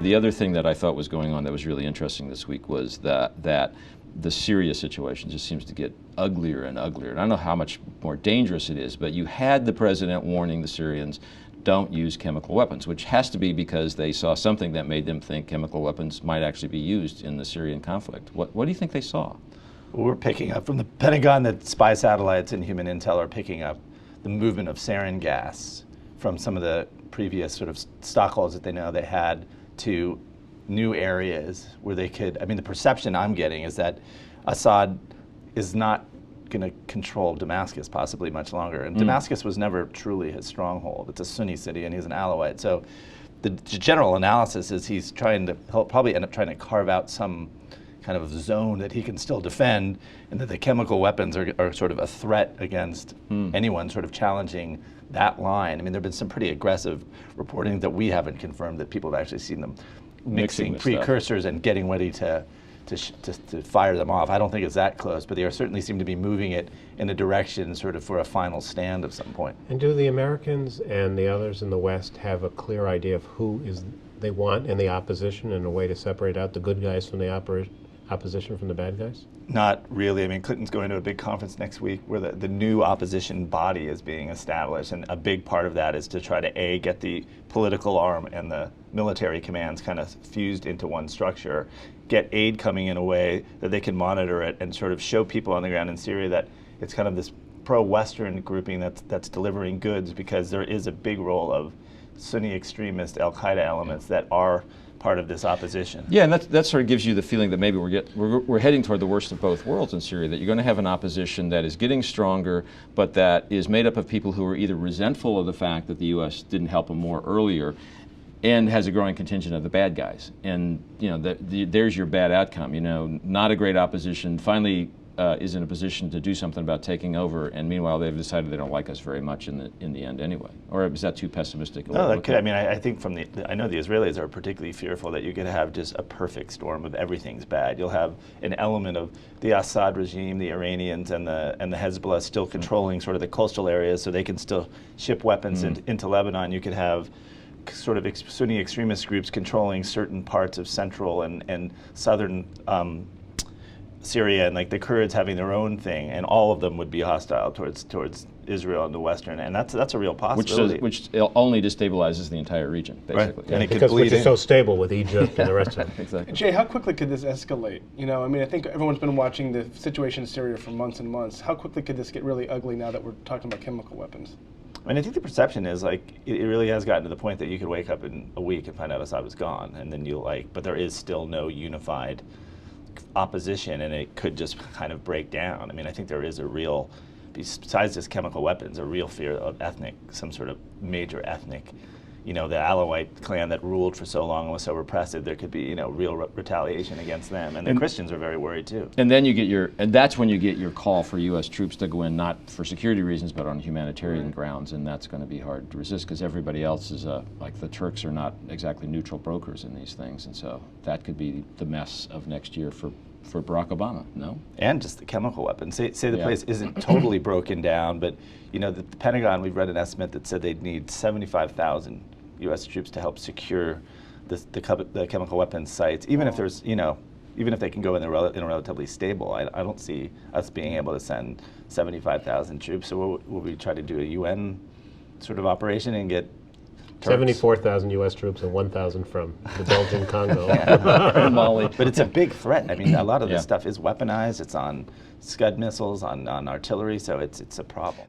The other thing that I thought was going on that was really interesting this week was that the Syria situation just seems to get uglier and uglier. And I don't know how much more dangerous it is, but you had the president warning the Syrians, don't use chemical weapons, which has to be because they saw something that made them think chemical weapons might actually be used in the Syrian conflict. What do you think they saw? We're picking up from the Pentagon that spy satellites and human intel are picking up the movement of sarin gas from some of the previous sort of stockholes that they know they had to new areas where they could, I mean, the perception I'm getting is that Assad is not going to control Damascus possibly much longer. And Damascus was never truly his stronghold. It's a Sunni city and he's an Alawite. So the general analysis is he's trying to, he'll probably end up trying to carve out some kind of zone that he can still defend, and that the chemical weapons are sort of a threat against anyone sort of challenging that line. I mean, there have been some pretty aggressive reporting that we haven't confirmed that people have actually seen them mixing precursors and getting ready to fire them off. I don't think it's that close, but they certainly seem to be moving it in a direction sort of for a final stand of some point. And do the Americans and the others in the West have a clear idea of who they want in the opposition and a way to separate out the good guys from the opposition from the bad guys? Not really. I mean, Clinton's going to a big conference next week where the new opposition body is being established, and a big part of that is to try to get the political arm and the military commands kind of fused into one structure, get aid coming in a way that they can monitor it and sort of show people on the ground in Syria that it's kind of this pro-Western grouping that's delivering goods, because there is a big role of Sunni extremist al-Qaeda elements that are part of this opposition. Yeah, and that sort of gives you the feeling that maybe we're heading toward the worst of both worlds in Syria, that you're going to have an opposition that is getting stronger, but that is made up of people who are either resentful of the fact that the U.S. didn't help them more earlier, and has a growing contingent of the bad guys. And there's your bad outcome. Not a great opposition finally is in a position to do something about taking over, and meanwhile they've decided they don't like us very much in the end anyway. Or is that too pessimistic? No, that could. I mean, I think I know the Israelis are particularly fearful that you could have just a perfect storm of everything's bad. You'll have an element of the Assad regime, the Iranians, and the Hezbollah still controlling sort of the coastal areas, so they can still ship weapons into Lebanon. You could have sort of Sunni extremist groups controlling certain parts of central and southern Syria, and like the Kurds having their own thing, and all of them would be hostile towards Israel and the Western, and that's a real possibility. Which only destabilizes the entire region, basically. Right. Yeah. And because it's so stable with Egypt and the rest of it. Exactly. Jay, how quickly could this escalate? I mean, I think everyone's been watching the situation in Syria for months and months. How quickly could this get really ugly now that we're talking about chemical weapons? I mean, I think the perception is it really has gotten to the point that you could wake up in a week and find out Assad was gone, and then but there is still no unified opposition, and it could just kind of break down. I mean, I think there is a real, besides just chemical weapons, a real fear of some sort of major ethnic, the Alawite clan that ruled for so long and was so repressive, there could be, real retaliation against them. And the Christians are very worried too. And then that's when you get your call for U.S. troops to go in, not for security reasons, but on humanitarian grounds, and that's going to be hard to resist because everybody else is, like the Turks are not exactly neutral brokers in these things, and so that could be the mess of next year for Barack Obama, no? And just the chemical weapons. Say the place isn't totally broken down, but the Pentagon, we've read an estimate that said they'd need 75,000 U.S. troops to help secure the chemical weapons sites, even if there's, even if they can go in a relatively stable. I don't see us being able to send 75,000 troops. So will we try to do a UN sort of operation and get 74,000 U.S. troops and 1,000 from the Belgian Congo. Mali. But it's a big threat. I mean, a lot of this stuff is weaponized. It's on Scud missiles, on artillery, so it's a problem.